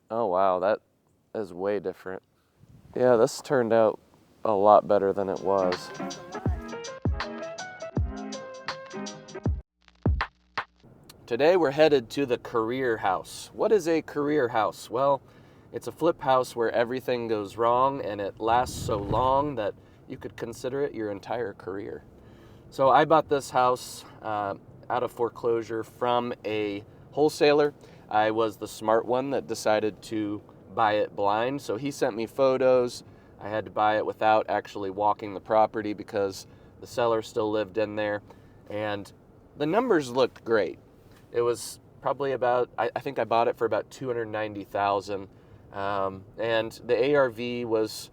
Oh wow, that is way different. Yeah, this turned out a lot better than it was. Today we're headed to the career house. What is a career house? Well, it's a flip house where everything goes wrong and it lasts so long that you could consider it your entire career. So I bought this house out of foreclosure from a wholesaler. I was the smart one that decided to buy it blind. So he sent me photos. I had to buy it without actually walking the property because the seller still lived in there. And the numbers looked great. It was probably about, I think I bought it for about $290,000. And the ARV was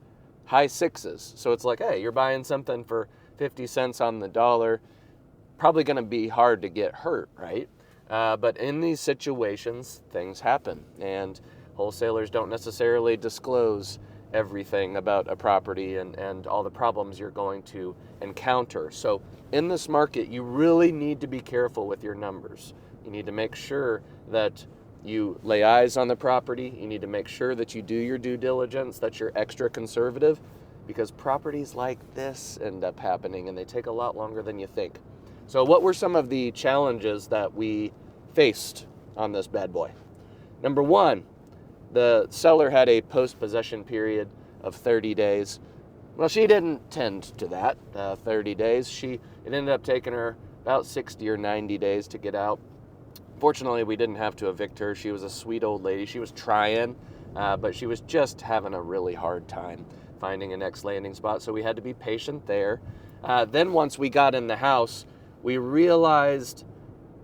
high sixes. So it's like, hey, you're buying something for 50 cents on the dollar, probably going to be hard to get hurt, right? But in these situations, things happen, and wholesalers don't necessarily disclose everything about a property and all the problems you're going to encounter. So in this market, you really need to be careful with your numbers. You need to make sure that you lay eyes on the property. You need to make sure that you do your due diligence, that you're extra conservative, because properties like this end up happening and they take a lot longer than you think. So what were some of the challenges that we faced on this bad boy? Number one, the seller had a post-possession period of 30 days. Well, she didn't tend to that 30 days. It ended up taking her about 60 or 90 days to get out. Fortunately, we didn't have to evict her. She was a sweet old lady. She was trying, but she was just having a really hard time finding a next landing spot, so we had to be patient there. Then once we got in the house, we realized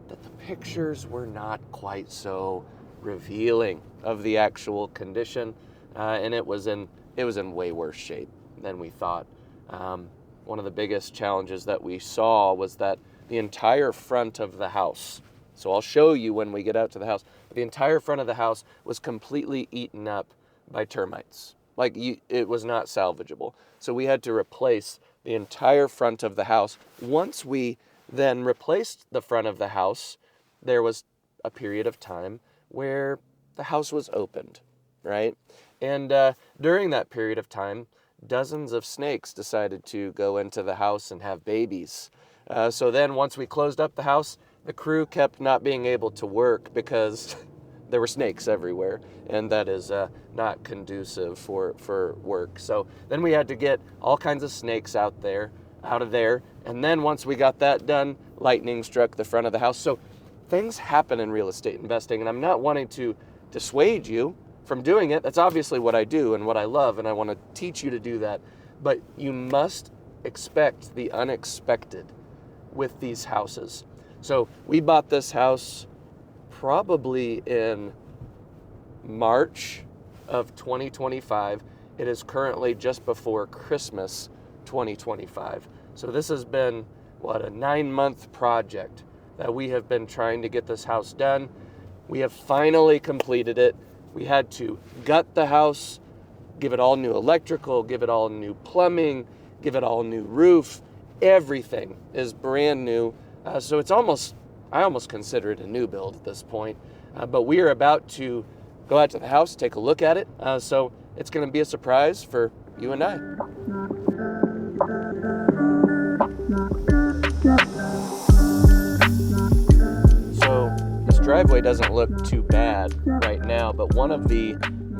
that the pictures were not quite so revealing of the actual condition, and it was in way worse shape than we thought. One of the biggest challenges that we saw was that the entire front of the house, so I'll show you when we get out to the house, the entire front of the house was completely eaten up by termites. It was not salvageable. So we had to replace the entire front of the house. Once we then replaced the front of the house, there was a period of time where the house was opened, right? And during that period of time, dozens of snakes decided to go into the house and have babies. So then once we closed up the house, the crew kept not being able to work because there were snakes everywhere, and that is not conducive for work. So then we had to get all kinds of snakes out of there, and then once we got that done, lightning struck the front of the house. So things happen in real estate investing, and I'm not wanting to dissuade you from doing it. That's obviously what I do and what I love, and I want to teach you to do that. But you must expect the unexpected with these houses. So we bought this house probably in March of 2025. It is currently just before Christmas 2025. So this has been, a 9-month project that we have been trying to get this house done. We have finally completed it. We had to gut the house, give it all new electrical, give it all new plumbing, give it all new roof. Everything is brand new. So I almost consider it a new build at this point. But we are about to go out to the house, take a look at it. So it's going to be a surprise for you and I. So this driveway doesn't look too bad right now, but one of the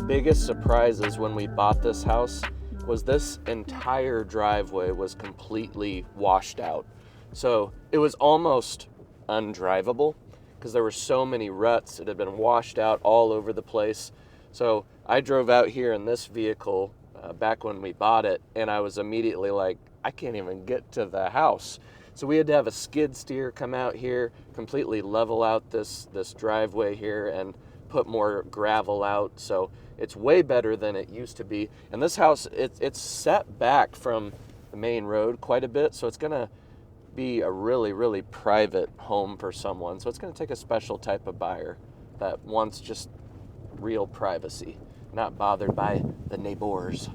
biggest surprises when we bought this house was this entire driveway was completely washed out. So it was almost undrivable because there were so many ruts. It had been washed out all over the place. So I drove out here in this vehicle back when we bought it, and I was immediately like, I can't even get to the house. So we had to have a skid steer come out here, completely level out this driveway here and put more gravel out. So it's way better than it used to be. And this house, it's set back from the main road quite a bit, so it's going to be a really, really private home for someone. So it's going to take a special type of buyer that wants just real privacy, not bothered by the neighbors.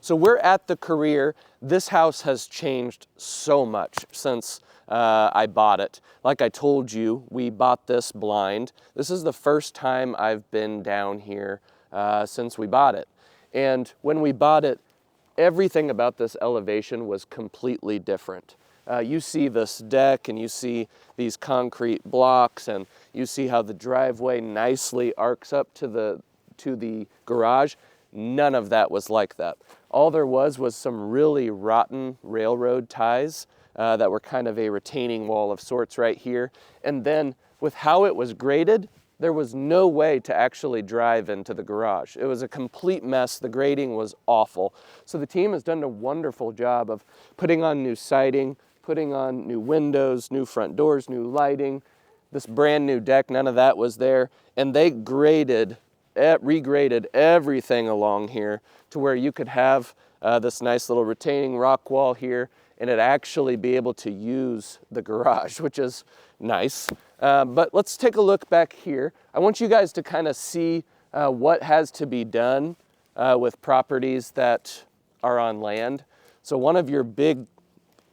So we're at the career. This house has changed so much since I bought it. Like I told you, we bought this blind. This is the first time I've been down here since we bought it. And when we bought it, everything about this elevation was completely different. You see this deck and you see these concrete blocks and you see how the driveway nicely arcs up to the garage. None of that was like that. All there was some really rotten railroad ties that were kind of a retaining wall of sorts right here. And then with how it was graded, there was no way to actually drive into the garage. It was a complete mess. The grading was awful. So the team has done a wonderful job of putting on new siding, putting on new windows, new front doors, new lighting, this brand new deck, none of that was there. And they regraded everything along here to where you could have this nice little retaining rock wall here and it actually be able to use the garage, which is nice. But let's take a look back here. I want you guys to kind of see what has to be done with properties that are on land. So one of your big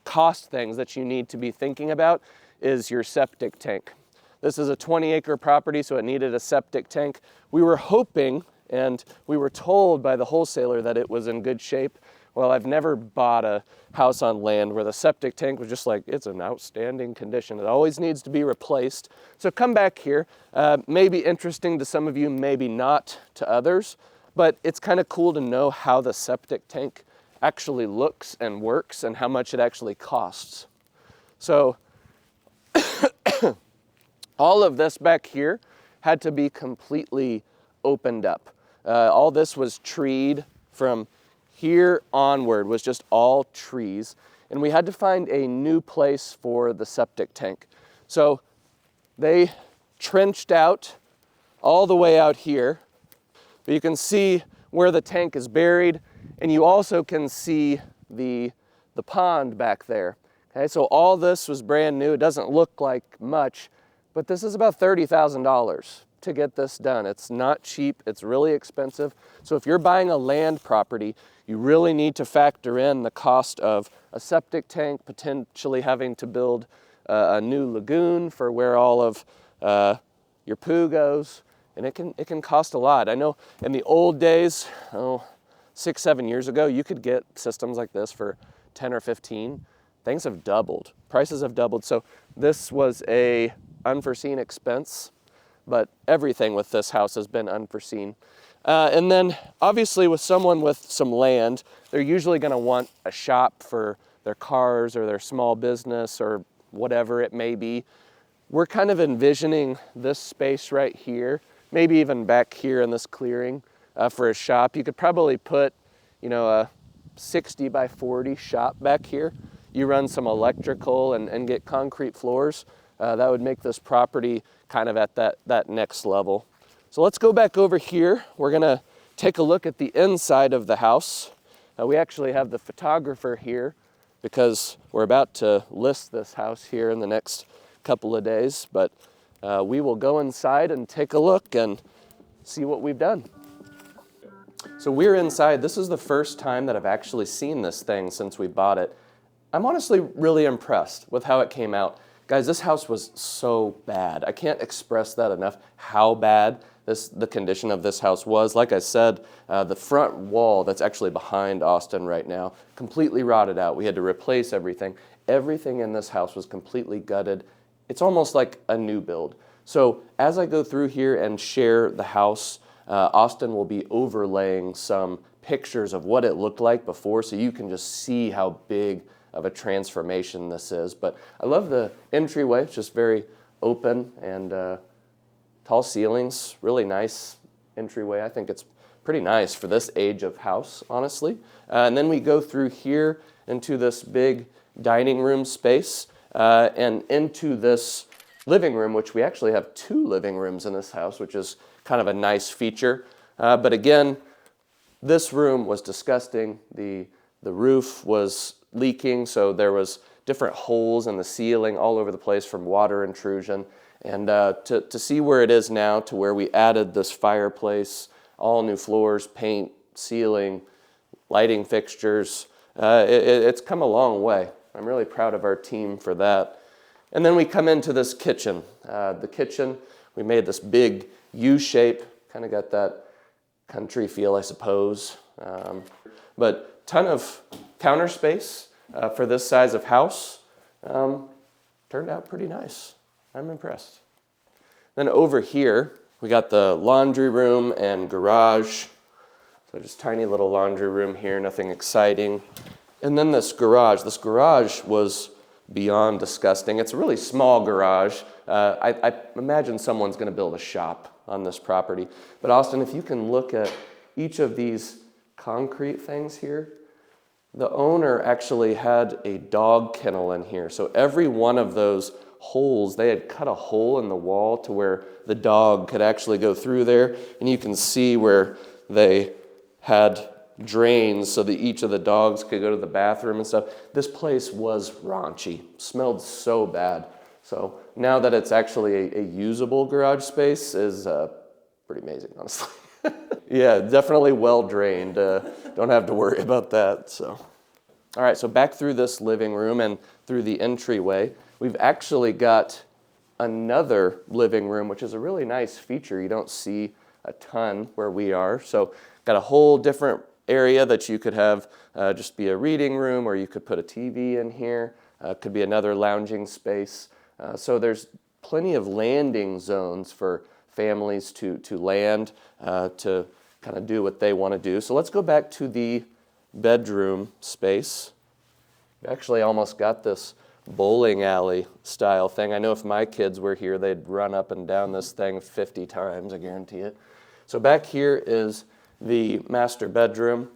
cost things that you need to be thinking about is your septic tank. This is a 20-acre property, so it needed a septic tank. We were hoping, and we were told by the wholesaler that it was in good shape. Well, I've never bought a house on land where the septic tank was just like, it's in outstanding condition. It always needs to be replaced. So come back here. Maybe interesting to some of you, maybe not to others, but it's kind of cool to know how the septic tank actually looks and works and how much it actually costs. So all of this back here had to be completely opened up. All this was treed from here onward, was just all trees. And we had to find a new place for the septic tank. So they trenched out all the way out here. But you can see where the tank is buried, and you also can see the pond back there. Okay, so all this was brand new. It doesn't look like much, but this is about $30,000 to get this done. It's not cheap, it's really expensive. So if you're buying a land property, you really need to factor in the cost of a septic tank, potentially having to build a new lagoon for where all of your poo goes, and it can cost a lot. I know in the old days, 6-7 years ago, you could get systems like this for 10 or 15. Things have doubled. Prices have doubled. So this was a unforeseen expense, but everything with this house has been unforeseen. And then obviously with someone with some land, they're usually going to want a shop for their cars or their small business or whatever it may be. We're kind of envisioning this space right here, maybe even back here in this clearing for a shop. You could probably put, a 60 by 40 shop back here. You run some electrical and get concrete floors. That would make this property kind of at that next level. So let's go back over here. We're gonna take a look at the inside of the house. We actually have the photographer here because we're about to list this house here in the next couple of days, but we will go inside and take a look and see what we've done. So we're inside. This is the first time that I've actually seen this thing since we bought it. I'm honestly really impressed with how it came out. Guys, this house was so bad. I can't express that enough, how bad the condition of this house was. Like I said, the front wall that's actually behind Austin right now, completely rotted out. We had to replace everything. Everything in this house was completely gutted. It's almost like a new build. So as I go through here and share the house, Austin will be overlaying some pictures of what it looked like before so you can just see how big of a transformation this is. But I love the entryway. It's just very open and tall ceilings, really nice entryway. I think it's pretty nice for this age of house, honestly. And then we go through here into this big dining room space and into this living room, which we actually have 2 living rooms in this house, which is kind of a nice feature. But again, this room was disgusting. The roof was leaking, so there was different holes in the ceiling all over the place from water intrusion. And to see where it is now, to where we added this fireplace, all new floors, paint, ceiling, lighting fixtures, it's come a long way. I'm really proud of our team for that. And then we come into this kitchen. The kitchen, we made this big U shape, kind of got that country feel, I suppose. But ton of counter space for this size of house. Turned out pretty nice. I'm impressed. Then over here, we got the laundry room and garage. So just tiny little laundry room here, nothing exciting. And then this garage. This garage was beyond disgusting. It's a really small garage. I imagine someone's going to build a shop on this property. But Austin, if you can look at each of these concrete things here, the owner actually had a dog kennel in here. So every one of those holes, they had cut a hole in the wall to where the dog could actually go through there. And you can see where they had drains so that each of the dogs could go to the bathroom and stuff. This place was raunchy, smelled so bad. So now that it's actually a usable garage space is pretty amazing, honestly. Yeah, definitely well drained. Don't have to worry about that. So, all right, so back through this living room and through the entryway, we've actually got another living room, which is a really nice feature. You don't see a ton where we are. So got a whole different area that you could have just be a reading room, or you could put a TV in here. Could be another lounging space. So there's plenty of landing zones for families to land, to kind of do what they want to do. So let's go back to the bedroom space. We actually almost got this bowling alley style thing. I know if my kids were here, they'd run up and down this thing 50 times, I guarantee it. So back here is the master bedroom.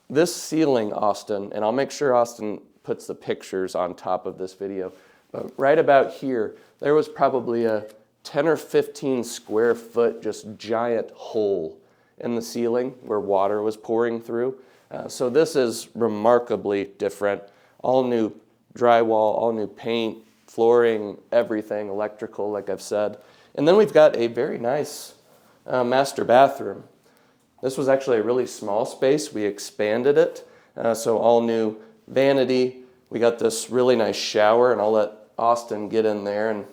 This ceiling, Austin, and I'll make sure Austin puts the pictures on top of this video, but right about here, there was probably a 10 or 15 square foot just giant hole in the ceiling where water was pouring through. So this is remarkably different. All new drywall, all new paint, flooring, everything, electrical, like I've said. And then we've got a very nice master bathroom. This was actually a really small space. We expanded it, so all new vanity. We got this really nice shower, and I'll let Austin get in there. And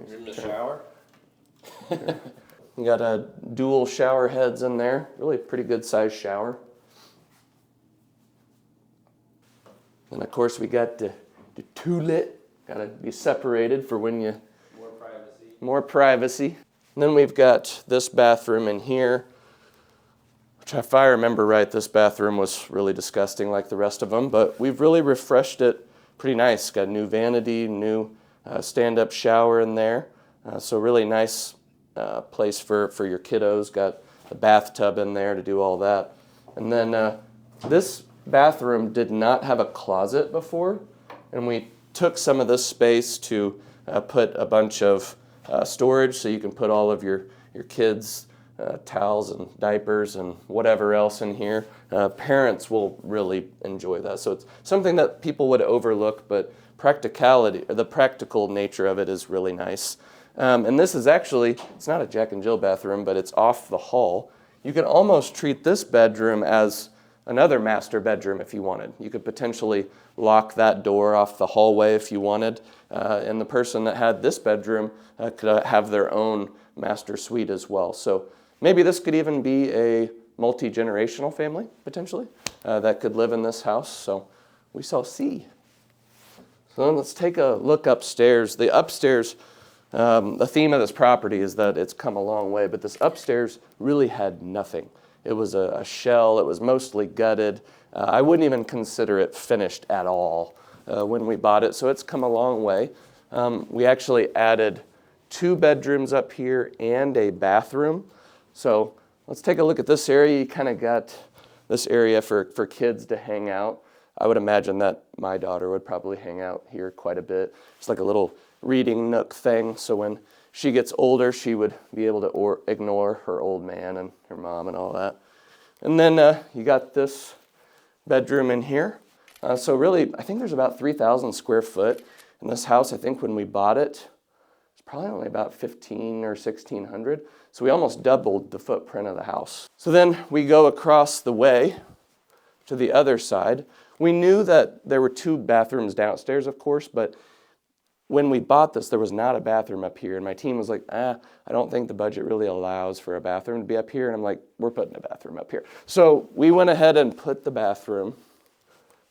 you're in the shower? We got dual shower heads in there. Really pretty good sized shower. And of course we got the toilet. Got to be separated for when you... More privacy. More privacy. And then we've got this bathroom in here, which if I remember right, this bathroom was really disgusting like the rest of them, but we've really refreshed it pretty nice. Got a new vanity, new stand-up shower in there. So really nice place for your kiddos. Got a bathtub in there to do all that. And then this bathroom did not have a closet before, and we took some of this space to put a bunch of storage so you can put all of your kids' towels and diapers and whatever else in here. Parents will really enjoy that. So it's something that people would overlook, but practicality, or the practical nature of it is really nice. And this is actually, it's not a Jack and Jill bathroom, but it's off the hall. You can almost treat this bedroom as another master bedroom if you wanted. You could potentially lock that door off the hallway if you wanted. And the person that had this bedroom could have their own master suite as well. So maybe this could even be a multi-generational family, potentially, that could live in this house. So we shall see. So then let's take a look upstairs. The upstairs, the theme of this property is that it's come a long way, but this upstairs really had nothing. It was a shell. It was mostly gutted. I wouldn't even consider it finished at all when we bought it, so it's come a long way. We actually added 2 bedrooms up here and a bathroom. So let's take a look at this area. You kind of got this area for kids to hang out. I would imagine that my daughter would probably hang out here quite a bit. It's like a little reading nook thing, so when she gets older, she would be able to ignore her old man and her mom and all that. And then you got this bedroom in here. So really, I think there's about 3,000 square foot in this house. I think when we bought it, it's probably only about 1,500 or 1,600. So we almost doubled the footprint of the house. So then we go across the way to the other side. We knew that there were 2 bathrooms downstairs, of course, but when we bought this, there was not a bathroom up here, and my team was like, I don't think the budget really allows for a bathroom to be up here, and I'm like, we're putting a bathroom up here. So we went ahead and put the bathroom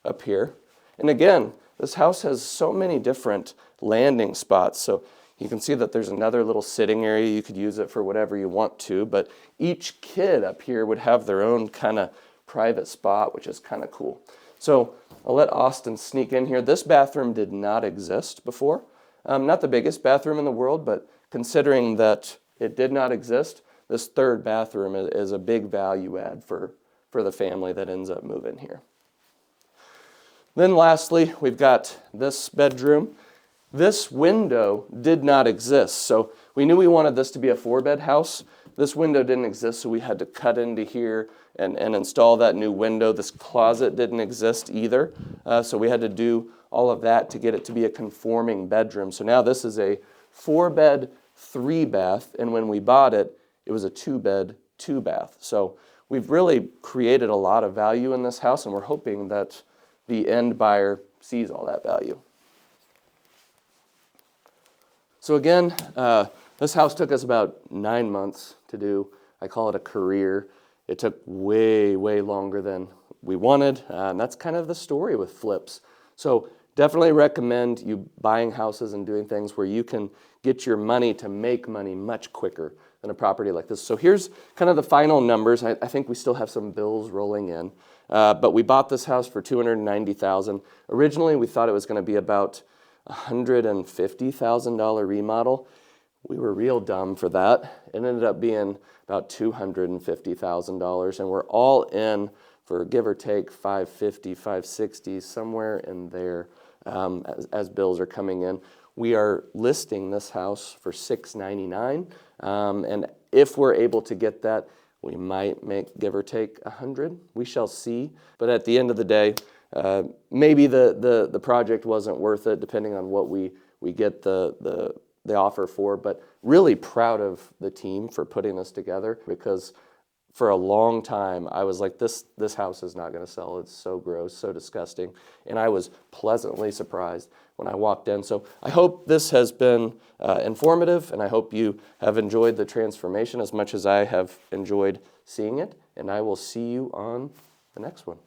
up here, and again, this house has so many different landing spots, so you can see that there's another little sitting area. You could use it for whatever you want to, but each kid up here would have their own kind of private spot, which is kind of cool. So I'll let Austin sneak in here. This bathroom did not exist before. Not the biggest bathroom in the world, but considering that it did not exist, this third bathroom is a big value add for the family that ends up moving here. Then lastly, we've got this bedroom. This window did not exist, so we knew we wanted this to be a 4-bed house. This window didn't exist, so we had to cut into here and install that new window. This closet didn't exist either, so we had to do all of that to get it to be a conforming bedroom. So now this is a 4-bed, 3-bath, and when we bought it, it was a 2-bed, 2-bath. So we've really created a lot of value in this house, and we're hoping that the end buyer sees all that value. So again, this house took us about 9 months to do. I call it a career. It took way, way longer than we wanted, and that's kind of the story with flips. So definitely recommend you buying houses and doing things where you can get your money to make money much quicker than a property like this. So here's kind of the final numbers. I think we still have some bills rolling in, but we bought this house for $290,000. Originally, we thought it was going to be about $150,000 remodel. We were real dumb for that. It ended up being about $250,000, and we're all in for give or take $550,000, $560,000, somewhere in there as bills are coming in. We are listing this house for $699,000, and if we're able to get that, we might make give or take $100,000. We shall see. But at the end of the day, maybe the project wasn't worth it, depending on what we get the offer for. But really proud of the team for putting this together, because for a long time I was like, this house is not going to sell. It's so gross, so disgusting. And I was pleasantly surprised when I walked in. So I hope this has been informative, and I hope you have enjoyed the transformation as much as I have enjoyed seeing it. And I will see you on the next one.